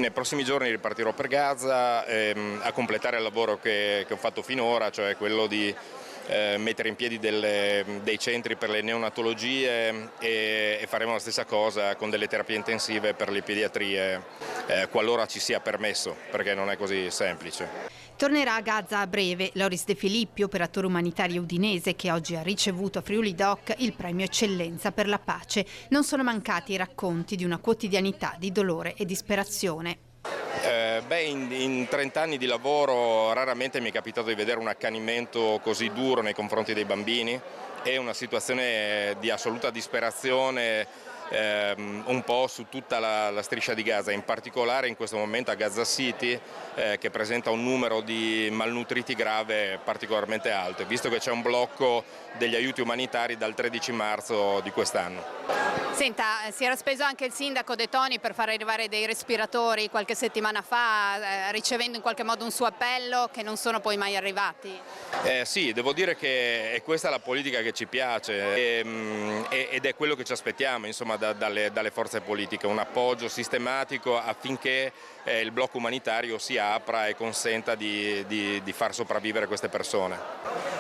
nei prossimi giorni ripartirò per Gaza a completare il lavoro che ho fatto finora, cioè quello di mettere in piedi dei centri per le neonatologie e faremo la stessa cosa con delle terapie intensive per le pediatrie, qualora ci sia permesso, perché non è così semplice. Tornerà a Gaza a breve Loris De Filippi, operatore umanitario udinese che oggi ha ricevuto a Friuli Doc il premio Eccellenza per la pace. Non sono mancati i racconti di una quotidianità di dolore e disperazione. In 30 anni di lavoro raramente mi è capitato di vedere un accanimento così duro nei confronti dei bambini e una situazione di assoluta disperazione un po' su tutta la striscia di Gaza, in particolare in questo momento a Gaza City, che presenta un numero di malnutriti grave particolarmente alto, visto che c'è un blocco degli aiuti umanitari dal 13 marzo di quest'anno. Senta, si era speso anche il sindaco De Toni per far arrivare dei respiratori qualche settimana fa, ricevendo in qualche modo un suo appello che non sono poi mai arrivati. Sì, devo dire che è questa la politica che ci piace ed è quello che ci aspettiamo, insomma, dalle forze politiche, un appoggio sistematico affinché il blocco umanitario si apra e consenta di far sopravvivere queste persone.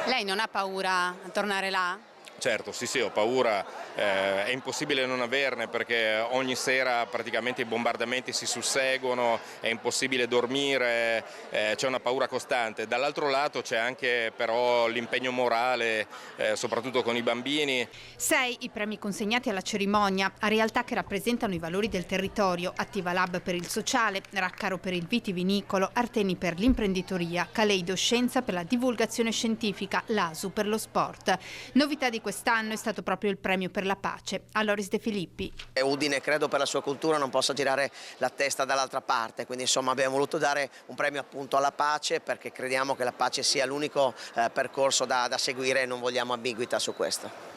Lei non ha paura a tornare là? Certo, sì, ho paura, è impossibile non averne perché ogni sera praticamente i bombardamenti si susseguono, è impossibile dormire, c'è una paura costante. Dall'altro lato c'è anche però l'impegno morale, soprattutto con i bambini. 6 i premi consegnati alla cerimonia a realtà che rappresentano i valori del territorio: Attiva Lab per il sociale, Raccaro per il vitivinicolo, Arteni per l'imprenditoria, Caleido Scienza per la divulgazione scientifica, l'ASU per lo sport. Novità di quest'anno è stato proprio il premio per la pace a Loris De Filippi. Udine, credo, per la sua cultura non possa girare la testa dall'altra parte, quindi insomma abbiamo voluto dare un premio appunto alla pace perché crediamo che la pace sia l'unico percorso da seguire e non vogliamo ambiguità su questo.